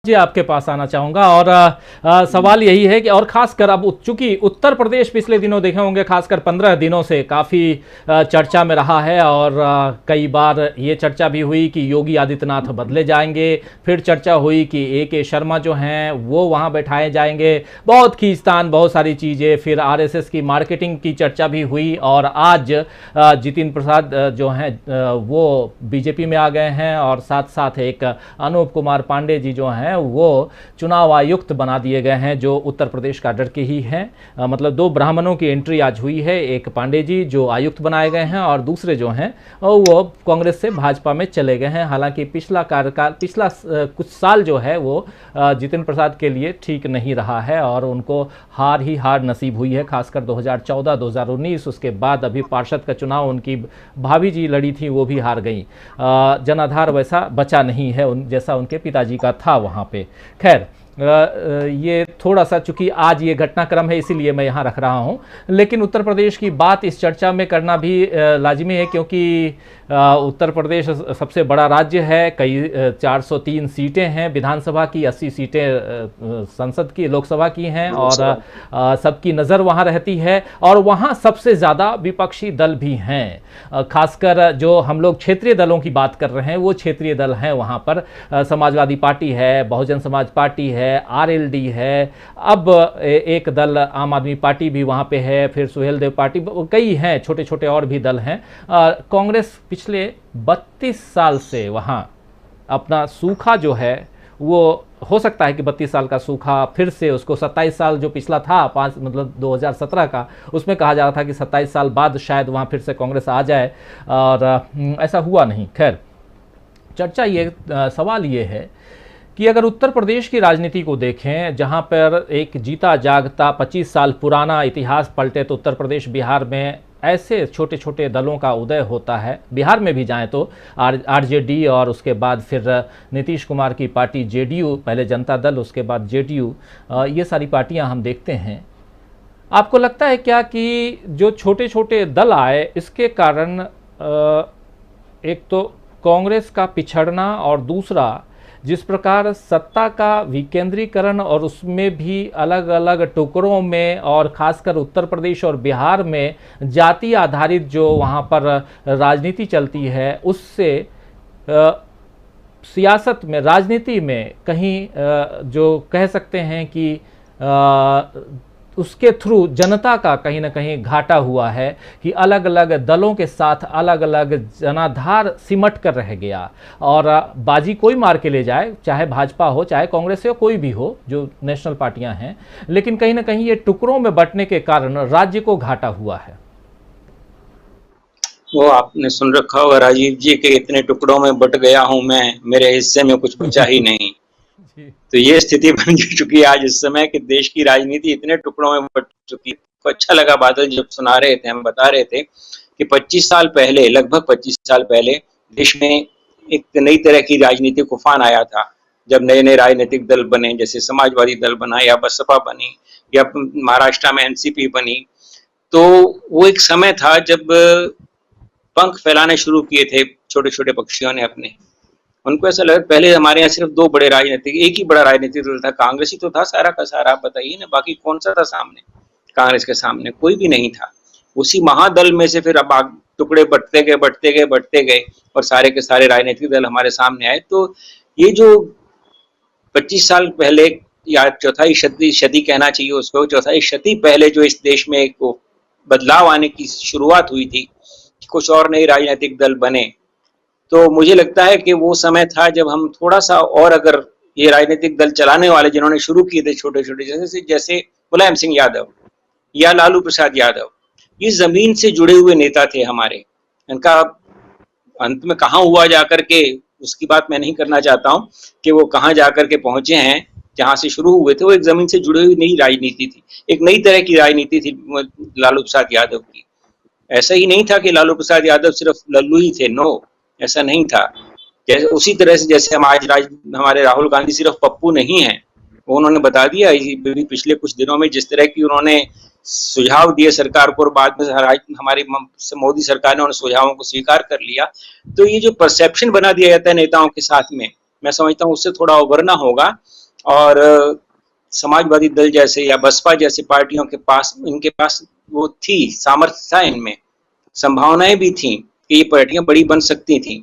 जी आपके पास आना चाहूँगा और सवाल यही है कि और खासकर अब चूंकि उत्तर प्रदेश पिछले दिनों देखे होंगे, खासकर 15 दिनों से काफ़ी चर्चा में रहा है और कई बार ये चर्चा भी हुई कि योगी आदित्यनाथ बदले जाएंगे, फिर चर्चा हुई कि ए शर्मा जो हैं वो वहाँ बैठाए जाएंगे, बहुत खींचतान, बहुत सारी चीज़ें, फिर आरएसएस की मार्केटिंग की चर्चा भी हुई और आज जितिन प्रसाद जो हैं वो बीजेपी में आ गए हैं और साथ साथ एक अनूप कुमार पांडे जी जो हैं वो चुनाव आयुक्त बना दिए गए हैं, जो उत्तर प्रदेश काडर के ही हैं। मतलब दो ब्राह्मणों की एंट्री आज हुई है, एक पांडे जी जो आयुक्त बनाए गए हैं और दूसरे जो हैं वो कांग्रेस से भाजपा में चले गए हैं। हालांकि पिछला कार्यकाल, पिछला कुछ साल जो है वो जितिन प्रसाद के लिए ठीक नहीं रहा है और उनको हार ही हार नसीब हुई है, खासकर 2014, 2019, उसके बाद अभी पार्षद का चुनाव उनकी भाभी जी लड़ी थी, वो भी हार गई। जनाधार वैसा बचा नहीं है जैसा उनके पिताजी का था वहाँ पे। खैर ये थोड़ा सा, चूंकि आज ये घटनाक्रम है इसीलिए मैं यहाँ रख रहा हूँ, लेकिन उत्तर प्रदेश की बात इस चर्चा में करना भी लाजिमी है क्योंकि उत्तर प्रदेश सबसे बड़ा राज्य है, कई 403 सीटें हैं विधानसभा की, 80 सीटें संसद की, लोकसभा की हैं और सबकी नज़र वहाँ रहती है और वहाँ सबसे ज़्यादा विपक्षी दल भी हैं। खासकर जो हम लोग क्षेत्रीय दलों की बात कर रहे हैं वो क्षेत्रीय दल हैं वहाँ पर, समाजवादी पार्टी है, बहुजन समाज पार्टी है, आरएलडी है, अब एक दल आम आदमी पार्टी भी वहाँ पे है, फिर सुहेलदेव पार्टी, कई हैं छोटे छोटे और भी दल हैं। कांग्रेस पिछले 32 साल से वहाँ अपना सूखा जो है वो हो सकता है कि 32 साल का सूखा फिर से उसको 27 साल जो पिछला था, 5 मतलब 2017 का, उसमें कहा जा रहा था कि 27 साल बाद शायद वहाँ फिर से कांग्रेस आ जाए और ऐसा हुआ नहीं। खैर चर्चा ये, सवाल ये है कि अगर उत्तर प्रदेश की राजनीति को देखें जहां पर एक जीता जागता 25 साल पुराना इतिहास पलटे तो उत्तर प्रदेश, बिहार में ऐसे छोटे छोटे दलों का उदय होता है। बिहार में भी जाएं तो आरजेडी और उसके बाद फिर नीतीश कुमार की पार्टी जेडीयू, पहले जनता दल उसके बाद जेडीयू, ये सारी पार्टियां हम देखते हैं। आपको लगता है क्या कि जो छोटे छोटे दल आए इसके कारण एक तो कांग्रेस का पिछड़ना और दूसरा जिस प्रकार सत्ता का विकेंद्रीकरण और उसमें भी अलग अलग टुकड़ों में और खासकर उत्तर प्रदेश और बिहार में जाति आधारित जो वहाँ पर राजनीति चलती है, उससे सियासत में, राजनीति में कहीं जो कह सकते हैं कि उसके थ्रू जनता का कहीं ना कहीं घाटा हुआ है कि अलग अलग दलों के साथ अलग अलग जनाधार सिमट कर रह गया और बाजी कोई मार के ले जाए, चाहे भाजपा हो चाहे कांग्रेस हो, कोई भी हो जो नेशनल पार्टियां हैं, लेकिन कहीं ना कहीं ये टुकड़ों में बंटने के कारण राज्य को घाटा हुआ है। वो आपने सुन रखा होगा राजीव जी के, इतने टुकड़ों में बट गया हूं मैं, मेरे हिस्से में कुछ बचा ही नहीं। तो ये स्थिति बन चुकी है आज इस समय कि देश की राजनीति इतने टुकड़ों में बट चुकी है। तो अच्छा लगा बादल जब सुना रहे थे, हम बता रहे थे कि 25 साल पहले, लगभग 25 साल पहले देश में एक नई तरह की राजनीति उफान आया था, जब नए नए राजनीतिक दल बने, जैसे समाजवादी दल बना या बसपा बनी या महाराष्ट्र में एनसीपी बनी। तो वो एक समय था जब पंख फैलाने शुरू किए थे छोटे छोटे पक्षियों ने अपने। उनको ऐसा लगा पहले हमारे यहाँ सिर्फ 2 बड़े राजनीतिक, एक ही बड़ा राजनीतिक दल था, कांग्रेस ही तो था सारा का सारा। आप बताइए ना, बाकी कौन सा था सामने? कांग्रेस के सामने कोई भी नहीं था। उसी महादल में से फिर अब टुकड़े बढ़ते गए और सारे के सारे राजनीतिक दल हमारे सामने आए। तो ये जो 25 साल पहले या चौथाई शती कहना चाहिए उसको, चौथाई शती पहले जो इस देश में एक बदलाव आने की शुरुआत हुई थी, कुछ और नए राजनीतिक दल बने, तो मुझे लगता है कि वो समय था जब हम थोड़ा सा और, अगर ये राजनीतिक दल चलाने वाले जिन्होंने शुरू किए थे छोटे छोटे, जैसे मुलायम सिंह यादव या लालू प्रसाद यादव, ये जमीन से जुड़े हुए नेता थे हमारे। इनका अंत में कहाँ हुआ जाकर के, उसकी बात मैं नहीं करना चाहता हूँ कि वो कहाँ जाकर के पहुंचे हैं, जहां से शुरू हुए थे। वो एक जमीन से जुड़ी हुई नई राजनीति थी, एक नई तरह की राजनीति थी लालू प्रसाद यादव की। ऐसा ही नहीं था कि लालू प्रसाद यादव सिर्फ लल्लू ही थे, नो, ऐसा नहीं था। जैसे उसी तरह से जैसे हम आज हमारे राहुल गांधी सिर्फ पप्पू नहीं है, वो उन्होंने बता दिया पिछले कुछ दिनों में, जिस तरह की उन्होंने सुझाव दिए सरकार को और बाद में हमारी मोदी सरकार ने उन सुझावों को स्वीकार कर लिया। तो ये जो परसेप्शन बना दिया जाता है नेताओं के साथ में मैं समझता हूँ उससे थोड़ा उभरना होगा। और समाजवादी दल जैसे या बसपा जैसे पार्टियों के पास, इनके पास वो थी, सामर्थ्य था, इनमें संभावनाएं भी थी कि ये पार्टियां बड़ी बन सकती थी।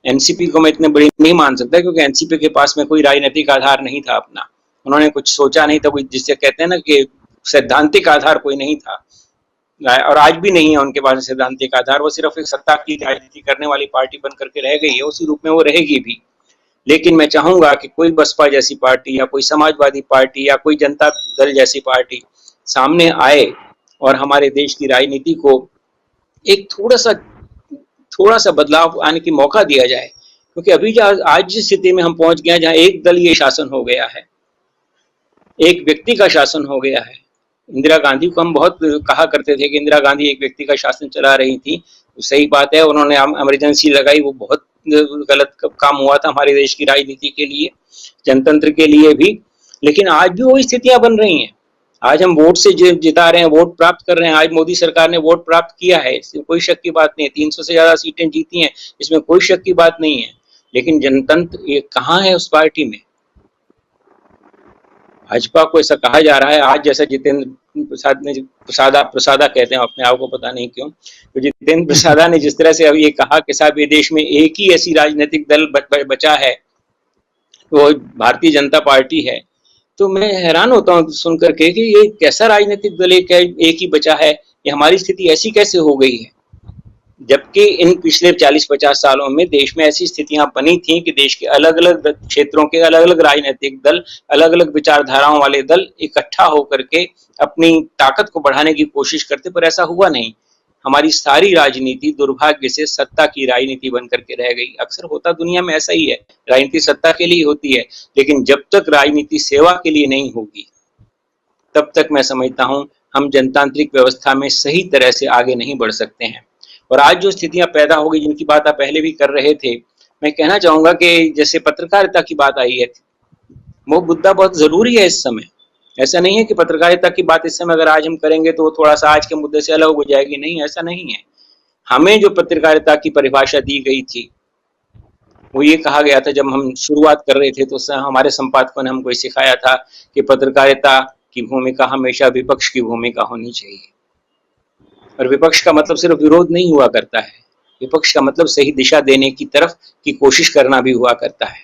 एनसीपी को मैं इतने बड़ी नहीं मान सकता, क्योंकि एनसीपी के पास में कोई राजनीतिक आधार नहीं था अपना, उन्होंने कुछ सोचा नहीं था, कोई जिससे कहते हैं ना कि सैद्धांतिक आधार कोई नहीं था, और आज भी नहीं है उनके पास सैद्धांतिक आधार। वो सिर्फ एक सत्ता की राजनीति करने वाली पार्टी बन करके रह गई है, उसी रूप में वो रहेगी भी। लेकिन मैं चाहूंगा कि कोई बसपा जैसी पार्टी या कोई समाजवादी पार्टी या कोई जनता दल जैसी पार्टी सामने आए और हमारे देश की राजनीति को एक थोड़ा सा बदलाव आने की मौका दिया जाए। क्योंकि अभी आज जिस स्थिति में हम पहुंच गए हैं, जहां एक दल ये शासन हो गया है, एक व्यक्ति का शासन हो गया है। इंदिरा गांधी को हम बहुत कहा करते थे कि इंदिरा गांधी एक व्यक्ति का शासन चला रही थी, सही बात है, उन्होंने इमरजेंसी लगाई, वो बहुत गलत काम हुआ था हमारे देश की राजनीति के लिए, जनतंत्र के लिए भी। लेकिन आज भी वही स्थितियां बन रही हैं। आज हम वोट से जिता रहे हैं, वोट प्राप्त कर रहे हैं, आज मोदी सरकार ने वोट प्राप्त किया है, इसमें कोई शक की बात नहीं है, 300 से ज्यादा सीटें जीती हैं, इसमें कोई शक की बात नहीं है। लेकिन जनतंत्र ये कहाँ है उस पार्टी में? भाजपा को ऐसा कहा जा रहा है, आज जैसा जितेंद्र प्रसाद ने, प्रसादा कहते हैं अपने आप को, पता नहीं क्यों, तो जितेंद्र प्रसादा ने जिस तरह से अब ये कहा कि साहब ये देश में एक ही ऐसी राजनीतिक दल बचा है, वो भारतीय जनता पार्टी है, तो मैं हैरान होता हूँ सुन करके कि ये कैसा राजनीतिक दल एक ही बचा है, ये हमारी स्थिति ऐसी कैसे हो गई है। जबकि इन पिछले 40-50 सालों में देश में ऐसी स्थितियां बनी थी कि देश के अलग अलग क्षेत्रों के अलग अलग राजनीतिक दल, अलग अलग विचारधाराओं वाले दल इकट्ठा होकर के अपनी ताकत को बढ़ाने की कोशिश करते, पर ऐसा हुआ नहीं। हमारी सारी राजनीति दुर्भाग्य से सत्ता की राजनीति बन करके रह गई। अक्सर होता दुनिया में ऐसा ही है, राजनीति सत्ता के लिए होती है, लेकिन जब तक राजनीति सेवा के लिए नहीं होगी तब तक मैं समझता हूं हम जनतांत्रिक व्यवस्था में सही तरह से आगे नहीं बढ़ सकते हैं। और आज जो स्थितियां पैदा हो गई, जिनकी बात आप पहले भी कर रहे थे, मैं कहना चाहूंगा कि जैसे पत्रकारिता की बात आई है, वो मुद्दा बहुत जरूरी है इस समय। ऐसा नहीं है कि पत्रकारिता की बात इस समय अगर आज हम करेंगे तो वो थोड़ा सा आज के मुद्दे से अलग हो जाएगी, नहीं, ऐसा नहीं है। हमें जो पत्रकारिता की परिभाषा दी गई थी, वो ये कहा गया था, जब हम शुरुआत कर रहे थे तो हमारे संपादकों ने हमको सिखाया था कि पत्रकारिता की भूमिका हमेशा विपक्ष की भूमिका होनी चाहिए। और विपक्ष का मतलब सिर्फ विरोध नहीं हुआ करता है, विपक्ष का मतलब सही दिशा देने की तरफ की कोशिश करना भी हुआ करता है।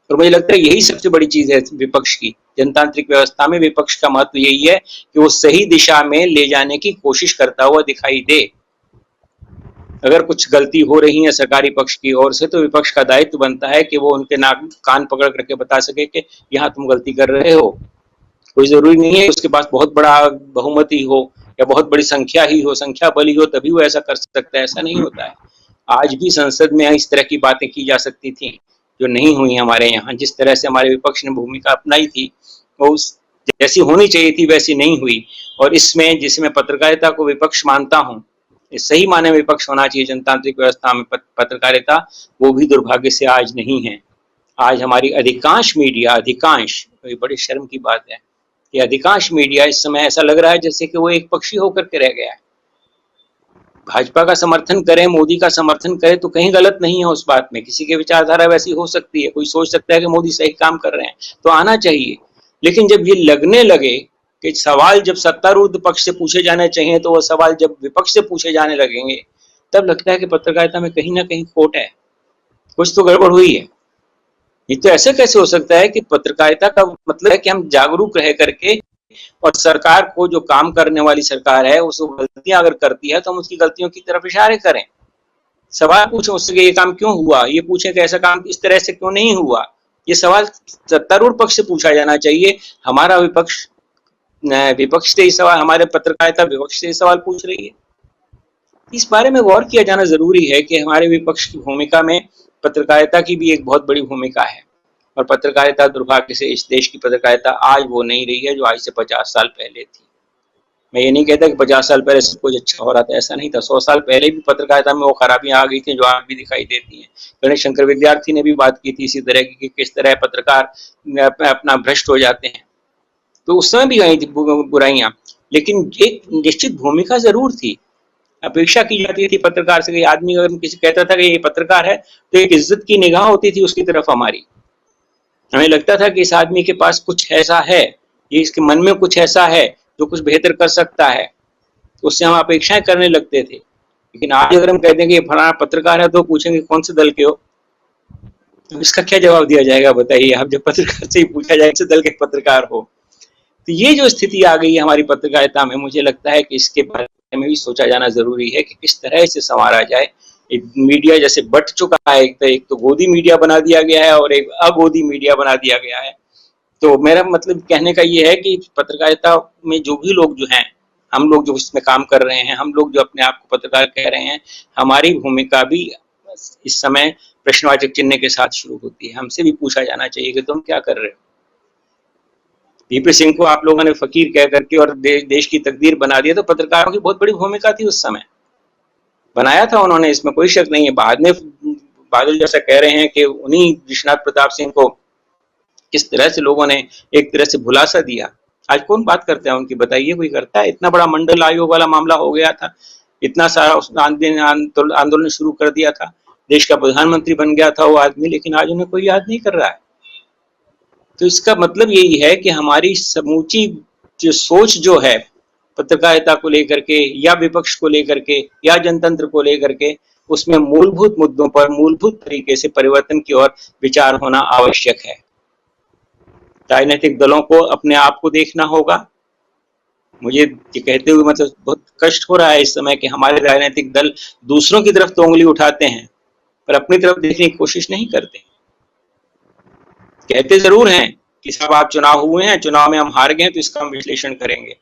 और मुझे लगता है यही सबसे बड़ी चीज है विपक्ष की। जनतांत्रिक व्यवस्था में विपक्ष का महत्व यही है कि वो सही दिशा में ले जाने की कोशिश करता हुआ दिखाई दे। अगर कुछ गलती हो रही है सरकारी पक्ष की ओर से, तो विपक्ष का दायित्व बनता है कि वो उनके नाक कान पकड़ करके बता सके कि यहाँ तुम गलती कर रहे हो। कोई जरूरी नहीं है उसके पास बहुत बड़ा बहुमत ही हो या बहुत बड़ी संख्या ही हो, संख्या बल ही हो तभी वो ऐसा कर सकता है, ऐसा नहीं होता है। आज भी संसद में इस तरह की बातें की जा सकती थी जो नहीं हुई हमारे यहाँ। जिस तरह से हमारे विपक्ष ने भूमिका अपनाई थी, वो जैसी होनी चाहिए थी वैसी नहीं हुई। और इसमें जिसमें पत्रकारिता को विपक्ष मानता हूँ, इस सही माने में विपक्ष होना चाहिए जनतांत्रिक व्यवस्था में पत्रकारिता, वो भी दुर्भाग्य से आज नहीं है। आज हमारी अधिकांश मीडिया, अधिकांश, ये बड़ी शर्म की बात है कि अधिकांश मीडिया इस समय ऐसा लग रहा है जैसे कि वो एक पक्षी होकर के रह गया है। भाजपा का समर्थन करे, मोदी का समर्थन करे तो कहीं गलत नहीं है उस बात में। किसी की विचारधारा वैसी हो सकती है, कोई सोच सकता है कि मोदी सही काम कर रहे हैं तो आना चाहिए। लेकिन जब ये लगने लगे कि सवाल जब सत्तारूढ़ पक्ष से पूछे जाने चाहिए तो वो सवाल जब विपक्ष से पूछे जाने लगेंगे, तब लगता है कि पत्रकारिता में कहीं ना कहीं खोट है, कुछ तो गड़बड़ हुई है। ये तो ऐसे कैसे हो सकता है कि पत्रकारिता का मतलब है कि हम जागरूक रह करके, और सरकार को, जो काम करने वाली सरकार है, उसको गलतियां अगर करती है तो हम उसकी गलतियों की तरफ इशारे करें, सवाल पूछें उससे कि ये काम क्यों हुआ, ये पूछें कि ऐसा काम इस तरह से क्यों नहीं हुआ। ये सवाल सत्तारूढ़ पक्ष से पूछा जाना चाहिए। हमारा विपक्ष से ही सवाल, हमारे पत्रकारिता विपक्ष से ही सवाल पूछ रही है। इस बारे में गौर किया जाना जरूरी है कि हमारे विपक्ष की भूमिका में पत्रकारिता की भी एक बहुत बड़ी भूमिका है। और पत्रकारिता, दुर्भाग्य से इस देश की पत्रकारिता आज वो नहीं रही है जो आज से 50 साल पहले थी। मैं ये नहीं कहता कि 50 साल पहले सब कुछ अच्छा हो रहा था, ऐसा नहीं था। 100 साल पहले भी पत्रकारिता में वो खराबियां आ गई थी जो आज भी दिखाई देती हैं। गणेश शंकर विद्यार्थी ने भी बात की थी इसी तरह की कि किस तरह पत्रकार अपना भ्रष्ट हो जाते हैं, तो उस समय भी आई थी बुराइयां, लेकिन एक निश्चित भूमिका जरूर थी। अपेक्षा की जाती थी पत्रकार से कि आदमी अगर किसी कहता था कि ये पत्रकार है तो एक इज्जत की निगाह होती थी उसकी तरफ हमारी, हमें लगता था कि इस आदमी के पास कुछ ऐसा है, ये इसके मन में कुछ ऐसा है जो कुछ बेहतर कर सकता है, तो उससे हम अपेक्षाएं करने लगते थे। लेकिन आज अगर हम कहते हैं कि फलाना पत्रकार है, तो पूछेंगे कौन से दल के हो, तो इसका क्या जवाब दिया जाएगा बताइए आप? जब पत्रकार से ही पूछा जाए किस दल के पत्रकार हो। तो ये जो स्थिति आ गई है हमारी पत्रकारिता में, मुझे लगता है कि इसके बारे में भी सोचा जाना जरूरी है कि किस तरह से संवारा जाए। एक मीडिया जैसे बट चुका है, एक तो गोदी मीडिया बना दिया गया है और एक अगोदी मीडिया बना दिया गया है। तो मेरा मतलब कहने का ये है कि पत्रकारिता में जो भी लोग जो हैं, हम लोग जो इसमें काम कर रहे हैं, हम लोग जो अपने आप को पत्रकार कह रहे हैं, हमारी भूमिका भी इस समय प्रश्नवाचक चिन्ह के साथ शुरू होती है। हमसे भी पूछा जाना चाहिए कि तुम क्या कर रहे हो। वीपी सिंह को आप लोगों ने फकीर कह करके और देश की तकदीर बना दिया, तो पत्रकारों की बहुत बड़ी भूमिका थी उस समय, बनाया था उन्होंने, इसमें कोई शक नहीं है। बाद में बादल जैसा कह रहे हैं कि उन्हीं विश्वनाथ प्रताप सिंह को किस तरह से लोगों ने एक तरह से भुलासा दिया। आज कौन बात करता है उनकी, बताइए कोई करता है? इतना बड़ा मंडल आयोग वाला मामला हो गया था, इतना सारा उसने आंदोलन शुरू कर दिया था, देश का प्रधानमंत्री बन गया था वो आदमी, लेकिन आज उन्हें कोई याद नहीं कर रहा है। तो इसका मतलब यही है कि हमारी समूची जो सोच जो है पत्रकारिता को लेकर के या विपक्ष को लेकर के या जनतंत्र को लेकर के, उसमें मूलभूत मुद्दों पर मूलभूत तरीके से परिवर्तन की ओर विचार होना आवश्यक है। राजनीतिक दलों को अपने आप को देखना होगा। मुझे ये कहते हुए मतलब बहुत कष्ट हो रहा है इस समय कि हमारे राजनीतिक दल दूसरों की तरफ तो उंगली उठाते हैं पर अपनी तरफ देखने की कोशिश नहीं करते। कहते जरूर हैं कि साहब आप चुनाव हुए हैं, चुनाव में हम हार गए तो इसका हम विश्लेषण करेंगे,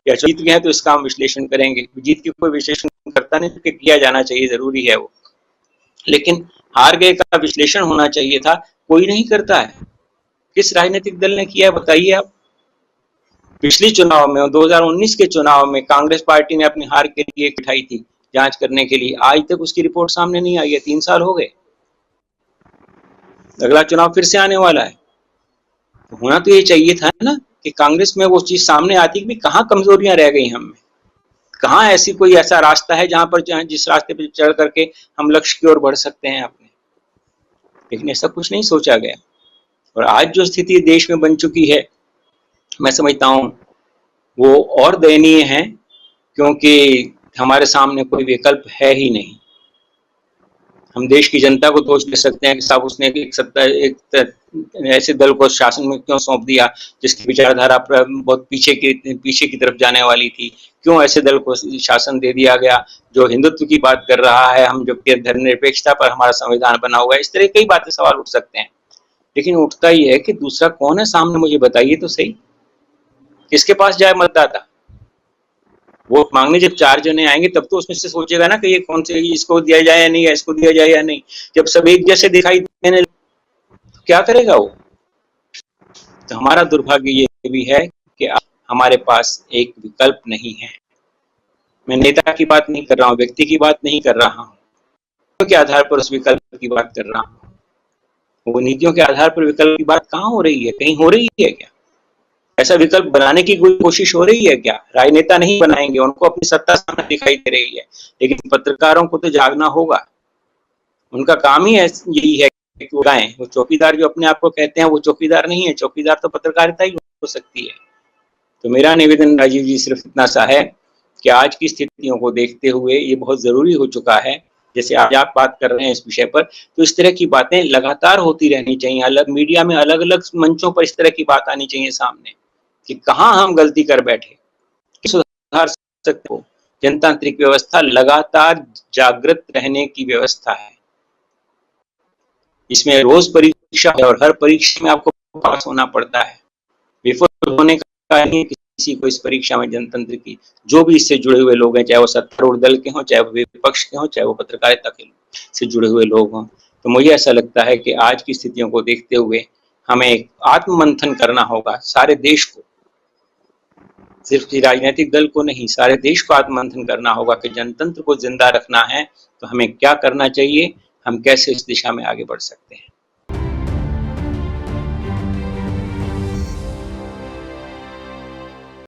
या जीत गए तो इसका हम विश्लेषण करेंगे। जीत के कोई विश्लेषण करता नहीं, तो किया जाना चाहिए, जरूरी है वो, लेकिन हार गए का विश्लेषण होना चाहिए था, कोई नहीं करता है। किस राजनीतिक दल ने किया है बताइए आप? पिछले चुनाव में 2019 के चुनाव में कांग्रेस पार्टी ने अपनी हार के लिए बिठाई थी जांच करने के लिए, आज तक उसकी रिपोर्ट सामने नहीं आई है, 3 साल हो गए। अगला चुनाव फिर से आने वाला है, तो होना तो ये चाहिए था ना कि कांग्रेस में वो चीज सामने आती कि कहाँ कमजोरियां रह गई हम में, कहाँ ऐसी कोई ऐसा रास्ता है जहां पर जिस रास्ते पर चढ़ करके हम लक्ष्य की ओर बढ़ सकते हैं अपने। लेकिन ऐसा कुछ नहीं सोचा गया, और आज जो स्थिति देश में बन चुकी है, मैं समझता हूं वो और दयनीय है, क्योंकि हमारे सामने कोई विकल्प है ही नहीं। हम देश की जनता को दोष दे सकते हैं कि साहब उसने एक ऐसे दल को शासन में क्यों सौंप दिया जिसकी विचारधारा बहुत पीछे की तरफ जाने वाली थी, क्यों ऐसे दल को शासन दे दिया गया जो हिंदुत्व की बात कर रहा है, हम जबकि धर्मनिरपेक्षता पर हमारा संविधान बना हुआ है। इस तरह कई बातें सवाल उठ सकते हैं, लेकिन उठता ही है कि दूसरा कौन है सामने, मुझे बताइए तो सही। किसके पास जाए मतदाता? वोट मांगने जब 4 जने आएंगे तब तो उसमें से सोचेगा ना कि ये कौन से, इसको दिया जाए या नहीं, इसको दिया जाए या नहीं। जब सब एक जैसे दिखाई देने क्या करेगा वो? तो हमारा दुर्भाग्य ये भी है कि हमारे पास एक विकल्प नहीं है। मैं नेता की बात नहीं कर रहा हूँ, व्यक्ति की बात नहीं कर रहा हूँ, के आधार पर उस विकल्प की बात कर रहा हूँ। वो नीतियों के आधार पर विकल्प की बात कहाँ हो रही है? कहीं हो रही है क्या? ऐसा विकल्प बनाने की कोई कोशिश हो रही है क्या? राजनेता नहीं बनाएंगे, उनको अपनी सत्ता सामने दिखाई दे रही है, लेकिन पत्रकारों को तो जागना होगा। उनका काम ही यही है कि वो गाएं। वो चौकीदार जो अपने आप को कहते हैं वो चौकीदार नहीं है, चौकीदार तो पत्रकारिता ही हो सकती है। तो मेरा निवेदन राजीव जी सिर्फ इतना सा है कि आज की स्थितियों को देखते हुए ये बहुत जरूरी हो चुका है, जैसे आज आप बात कर रहे हैं इस विषय पर, तो इस तरह की बातें लगातार होती रहनी चाहिए। अलग मीडिया में अलग अलग मंचों पर इस तरह की बात आनी चाहिए सामने कि कहाँ हम गलती कर बैठे, सुधार सकते हो। जनतांत्रिक व्यवस्था लगातार जागृत रहने की व्यवस्था है, इसमें रोज परीक्षा है और हर परीक्षा में आपको पास होना पड़ता है। विफल होने का नहीं किसी को इस परीक्षा में। जनतंत्र की जो भी इससे जुड़े हुए लोग हैं, चाहे वो सत्तारूढ़ दल के हों, चाहे वो विपक्ष के हों, चाहे वो पत्रकारिता के से जुड़े हुए लोग हों, तो मुझे ऐसा लगता है कि आज की स्थितियों को देखते हुए हमें एक आत्ममंथन करना होगा, सारे देश को, सिर्फ राजनीतिक दल को नहीं, सारे देश को आत्ममंथन करना होगा कि जनतंत्र को जिंदा रखना है तो हमें क्या करना चाहिए, हम कैसे इस दिशा में आगे बढ़ सकते हैं।